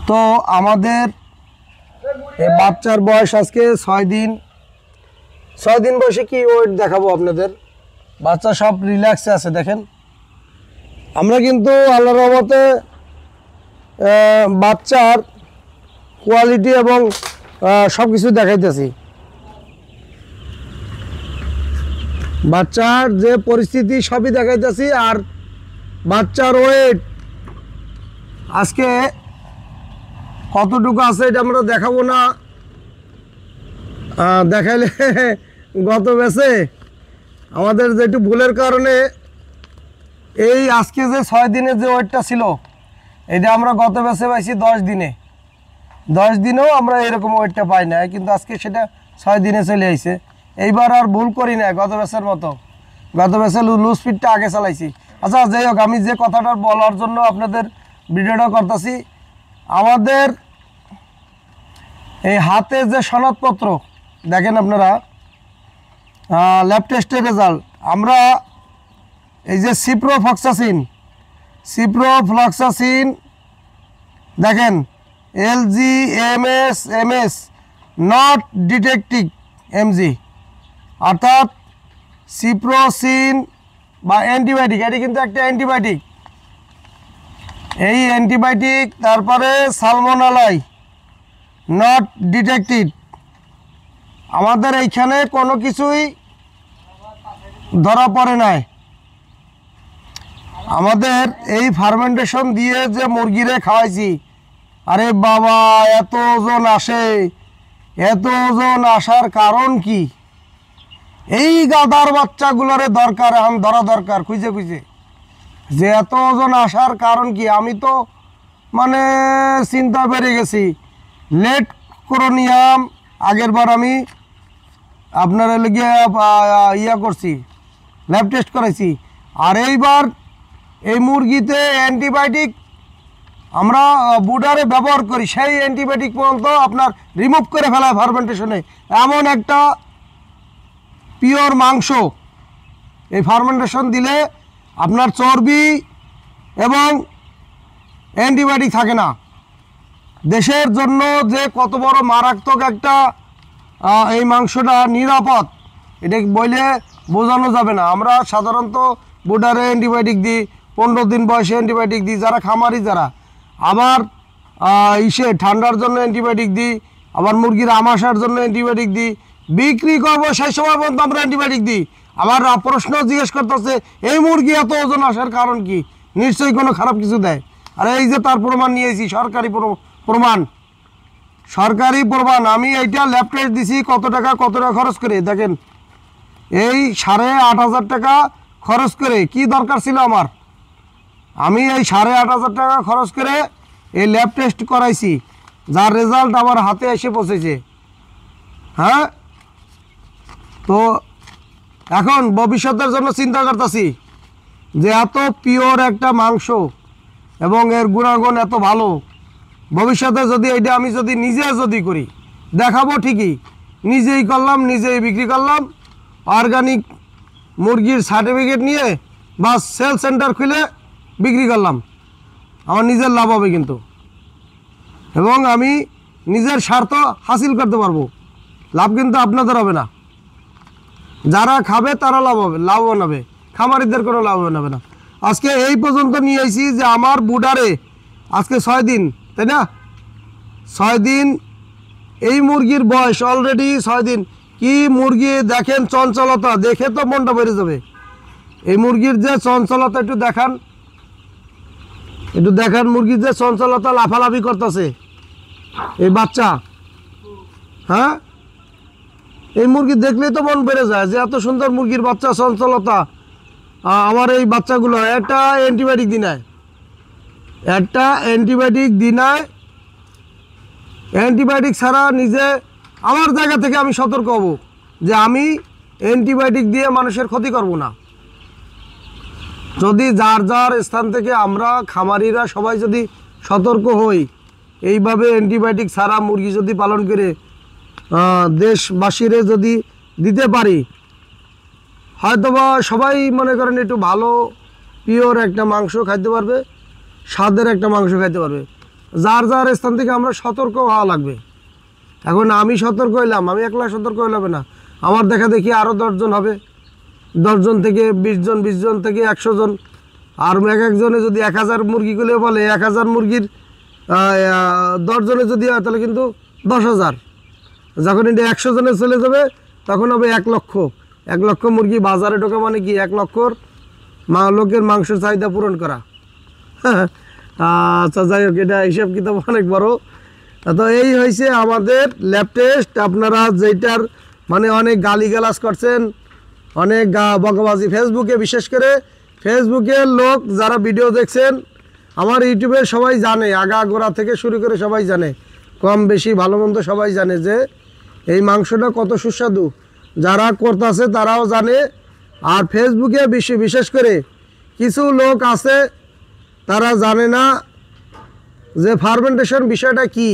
তো আমাদের এই বাচ্চার বয়স আজকে 6 দিন। 6 দিন বয়সে কি ওয়েট দেখাবো আপনাদের। বাচ্চা সব রিল্যাক্সে আছে দেখেন। আমরা কিন্তু আল্লাহর রহমতে বাচ্চার কোয়ালিটি এবং সব কিছু দেখাইতেছি। বাচ্চার যে পরিস্থিতি সবই দেখাইতেছি। আর বাচ্চার ওয়েট আজকে কতটুকু আছে এটা আমরা দেখাবো না, দেখাইলে গত বেছে আমাদের যে একটু ভুলের কারণে এই আজকে যে 6 দিনের যে ওয়েটটা ছিল এটা আমরা গত বেছে পাইছি 10 দিনে। 10 দিনেও আমরা এরকম ওয়েটটা পাই না, কিন্তু আজকে সেটা 6 দিনে চলে আইছে। এইবার আর ভুল করি না গত বেছের মতো। গত বেছে লুজ স্পিডটা আগে চালাইছি। আচ্ছা যাই হোক, আমি যে কথাটা বলার জন্য আপনাদের ভিডিওটা করতেছি, আমাদের এই হাতে যে সনদপত্র দেখেন আপনারা, ল্যাব টেস্টের রেজাল্ট, আমরা এই যে সিপ্রোফ্লক্সাসিন দেখেন LGMS নট ডিটেক্টিভ এমজি, অর্থাৎ সিপ্রোসিন বা অ্যান্টিবায়োটিক, এটি কিন্তু একটা অ্যান্টিবায়োটিক। এই অ্যান্টিবায়োটিক, তারপরে সালমোনেলাই নট ডিটেক্টেড। আমাদের এইখানে কোনো কিছুই ধরা পড়ে নাই। আমাদের এই ফার্মেন্টেশন দিয়ে যে মুরগিরে খাওয়াইছি, আরে বাবা এত ওজন আসে। এত ওজন আসার কারণ কি? এই গাদার বাচ্চাগুলোরে দরকার, এখন ধরা দরকার খুঁজে খুঁজে যে এত ওজন আসার কারণ কি। আমি তো মানে চিন্তা বেড়ে গেছি। লেট ক্রোনিয়াম আগের বার আমি আপনার লেগে করছি, ল্যাব টেস্ট করাইছি। আর এইবার এই মুরগিতে অ্যান্টিবায়োটিক আমরা বুডারে ব্যবহার করি, সেই অ্যান্টিবায়োটিক পর্যন্ত আপনার রিমুভ করে ফেলায় ফার্মেন্টেশনে। এমন একটা পিওর মাংস এই ফার্মেন্টেশন দিলে আপনার চর্বি এবং অ্যান্টিবায়োটিক থাকে না। দেশের জন্য যে কত বড় মারাত্মক একটা এই মাংসটা নিরাপদ, এটা বলে বোঝানো যাবে না। আমরা সাধারণত বুডারে অ্যান্টিবায়োটিক দিই, 15 দিন বয়সে অ্যান্টিবায়োটিক দিই, যারা খামারি যারা। আবার ঠান্ডার জন্য অ্যান্টিবায়োটিক দিই, আবার মুরগির আমাশার জন্য অ্যান্টিবায়োটিক দিই। বিক্রি করবো সেই সময় পর্যন্ত আমরা অ্যান্টিবায়োটিক দিই। আবার প্রশ্ন জিজ্ঞেস করতেছে এই মুরগি এত ওজন আসার কারণ কি? নিশ্চয়ই কোনো খারাপ কিছু দেয়। আর এই যে তার প্রমাণ নিয়েছি, সরকারি প্রমাণ। আমি এইটা ল্যাব টেস্ট দিছি। কত টাকা খরচ করে দেখেন, এই 8,500 টাকা খরচ করে। কি দরকার ছিল আমার? আমি এই 8,500 টাকা খরচ করে এই ল্যাব টেস্ট করাইছি, যার রেজাল্ট আমার হাতে এসে পৌঁছেছে। হ্যাঁ, তো এখন ভবিষ্যতের জন্য চিন্তা করতেছি যে এত পিওর একটা মাংস এবং এর গুণাগুণ এত ভালো, ভবিষ্যতে যদি এটা আমি যদি নিজে করি, দেখাবো ঠিকই, নিজেই করলাম, নিজেই বিক্রি করলাম, অর্গানিক মুরগির সার্টিফিকেট নিয়ে বা সেল সেন্টার খুলে বিক্রি করলাম, আমার নিজের লাভ হবে কিন্তু, এবং আমি নিজের স্বার্থ হাসিল করতে পারবো। লাভ কিন্তু আপনাদের হবে না, যারা খাবে তারা লাভবান হবে, খামারিদের কোনো লাভবান হবে না। আজকে এই পর্যন্ত নিয়ে আসি যে আমার বুডারে আজকে 6 দিন, তাই না? 6 দিন এই মুরগির বয়স অলরেডি 6 দিন। কি মুরগি দেখেন, চঞ্চলতা দেখে তো মনটা বেড়ে যাবে। এই মুরগির যে চঞ্চলতা একটু দেখান, মুরগির যে চঞ্চলতা, লাফালাফি করতেছে এই বাচ্চা। হ্যাঁ, এই মুরগি দেখলেই তো মন বেড়ে যায় যে এত সুন্দর মুরগির বাচ্চা, চঞ্চলতা। আমার এই বাচ্চাগুলো একটা অ্যান্টিবায়োটিক দিনায়, অ্যান্টিবায়োটিক ছাড়া নিজে আমার জায়গা থেকে আমি সতর্ক হব যে আমি অ্যান্টিবায়োটিক দিয়ে মানুষের ক্ষতি করব না। যদি যার স্থান থেকে আমরা খামারিরা সবাই যদি সতর্ক হই, এইভাবে অ্যান্টিবায়োটিক ছাড়া মুরগি যদি পালন করে দেশবাসীরে যদি দিতে পারি, হয়তোবা সবাই মনে করেন একটু ভালো পিওর একটা মাংস খাইতে পারবে, স্বাদের একটা মাংস খাইতে পারবে। যার যার স্থান থেকে আমরা সতর্ক হওয়া লাগবে। এখন আমি সতর্ক হইলাম, আমি একলা সতর্ক হইলাম না, আমার দেখা দেখি আরও 10 জন হবে, 10 জন থেকে 20 জন, 20 জন থেকে 100 জন, আর এক একজনে যদি 1000 মুরগি করলে বলে 1000 মুরগির 10 জনে যদি হয় তাহলে কিন্তু 10,000। যখন এটা 100 জনে চলে যাবে তখন হবে 1 লক্ষ। 1 লক্ষ মুরগি বাজারে ঢোকা মানে কি 1 লক্ষর লোকের মাংসের চাহিদা পূরণ করা। আচ্ছা, যাই হোক, এটা হিসাব কিতাব অনেক বড়। তো এই হয়েছে আমাদের ল্যাব টেস্ট। আপনারা যেটার মানে অনেক গালিগালাজ করছেন, অনেক বকাবাজি ফেসবুকে, বিশেষ করে ফেসবুকের লোক যারা ভিডিও দেখছেন, আমার ইউটিউবে সবাই জানে, আগাগোড়া থেকে শুরু করে সবাই জানে, কম বেশি ভালো মন্দ সবাই জানে যে এই মাংসটা কত সুস্বাদু। যারা করতেছে তারাও জানে। আর ফেসবুকে বিশেষ করে কিছু লোক আছে তারা জানে না যে ফার্মেন্টেশন বিষয়টা কি।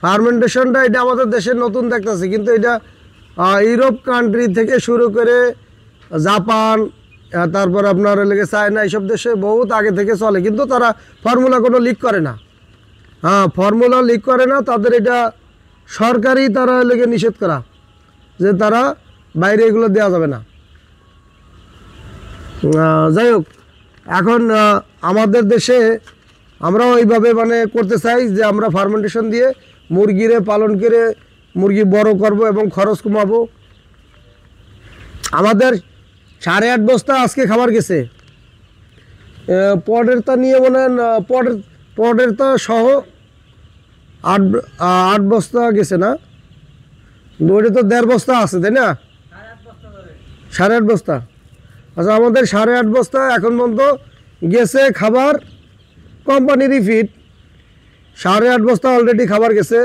ফার্মেন্টেশনটা এটা আমাদের দেশে নতুন দেখতেছে, কিন্তু এটা ইউরোপ কান্ট্রি থেকে শুরু করে জাপান, তারপর আপনার লেগে চায়না, এইসব দেশে বহুত আগে থেকে চলে, কিন্তু তারা ফর্মুলা কোনো লিক করে না। ফর্মুলা লিক করে না, তাদের এটা সরকারি তারা লেগে নিষেধ করা যে তারা বাইরে এগুলো দেওয়া যাবে না। যাই হোক, এখন আমাদের দেশে আমরাও এইভাবে মানে করতে চাই যে আমরা ফার্মেন্টেশন দিয়ে মুরগিরে পালন করে মুরগি বড় করব এবং খরচ কমাবো। আমাদের 8.5 বস্তা আজকে খাবার গেছে, পটেরটা নিয়ে মনে হয় পটেরটা সহ 8 বস্তা গেছে না, ওইটা তো 1.5 বস্তা আছে, তাই না? 8.5 বস্তা। আচ্ছা, আমাদের 8.5 বস্তা এখন পর্যন্ত গেছে খাবার, কোম্পানিরই ফিড। 8.5 বস্তা অলরেডি খাবার গেছে।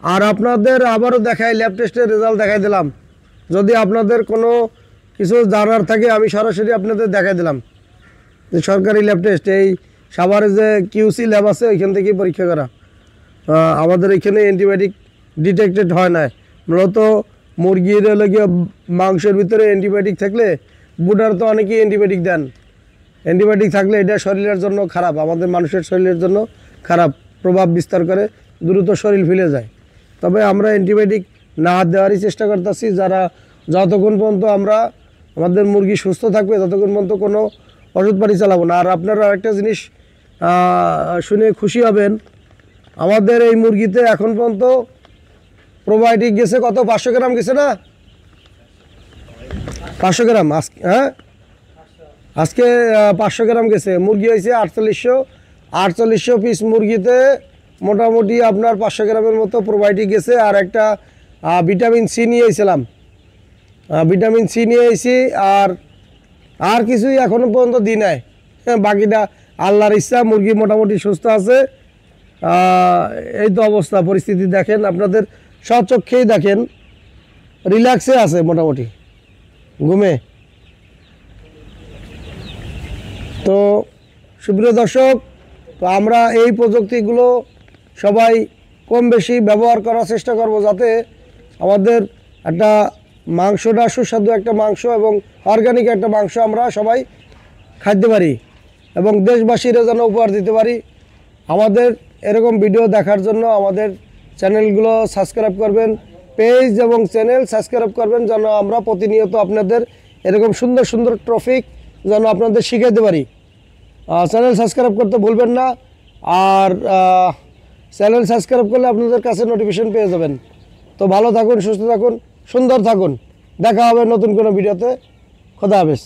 আর আপনাদের আবারও দেখাই, ল্যাব টেস্টের রেজাল্ট দেখাই দিলাম। যদি আপনাদের কোনো কিছু জানার থাকে আমি সরাসরি আপনাদের দেখাই দিলাম যে সরকারি ল্যাব টেস্ট, এই সাভারে যে কিউসি ল্যাব আছে ওইখান থেকেই পরীক্ষা করা। আমাদের এখানে অ্যান্টিবায়োটিক ডিটেক্টেড হয় না। মূলত মুরগির গিয়ে মাংসের ভিতরে অ্যান্টিবায়োটিক থাকলে, বুডার তো অনেকেই অ্যান্টিবায়োটিক দেন, অ্যান্টিবায়োটিক থাকলে এটা শরীরের জন্য খারাপ, আমাদের মানুষের শরীরের জন্য খারাপ, প্রভাব বিস্তার করে, দ্রুত শরীর ফিলে যায়। তবে আমরা অ্যান্টিবায়োটিক না দেওয়ারই চেষ্টা করতেছি, যারা যতক্ষণ পর্যন্ত আমরা আমাদের মুরগি সুস্থ থাকবে ততক্ষণ পর্যন্ত কোনো ওষুধ পানি চালাবো না। আর আপনারা আরেকটা জিনিস শুনে খুশি হবেন, আমাদের এই মুরগিতে এখন পর্যন্ত প্রোবায়োটিক গেছে কত, 500 গ্রাম গেছে না? 500 গ্রাম আজকে, হ্যাঁ আজকে 500 গ্রাম গেছে। মুরগি হয়েছে 4800 পিস মুরগিতে মোটামুটি আপনার 500 গ্রামের মতো প্রোবায়োটিক গেছে। আর একটা ভিটামিন সি নিয়ে এসেছিলাম, ভিটামিন সি নিয়ে এসেছি। আর কিছুই এখনও পর্যন্ত দিই নাই, বাকিটা আল্লাহর ইচ্ছা। মুরগি মোটামুটি সুস্থ আছে। এই তো অবস্থা, পরিস্থিতি দেখেন, আপনাদের স্বচক্ষেই দেখেন, রিল্যাক্সে আছে মোটামুটি, ঘুমে। তো সুপ্রিয় দর্শক, তো আমরা এই প্রযুক্তিগুলো সবাই কম বেশি ব্যবহার করার চেষ্টা করব, যাতে আমাদের একটা মাংসটা সুস্বাদু একটা মাংস এবং অর্গানিক একটা মাংস আমরা সবাই খাইতে পারি এবং দেশবাসীরা যেন উপহার দিতে পারি। আমাদের এরকম ভিডিও দেখার জন্য আমাদের চ্যানেলগুলো সাবস্ক্রাইব করবেন, পেজ এবং চ্যানেল সাবস্ক্রাইব করবেন, যেন আমরা প্রতিনিয়ত আপনাদের এরকম সুন্দর সুন্দর টপিক যেন আপনাদের শিখাতে পারি। চ্যানেল সাবস্ক্রাইব করতে ভুলবেন না। আর চ্যানেল সাবস্ক্রাইব করলে আপনাদের কাছে নোটিফিকেশন পেয়ে যাবেন। তো ভালো থাকুন, সুস্থ থাকুন, সুন্দর থাকুন। দেখা হবে নতুন কোনো ভিডিওতে। খোদা হাফেজ।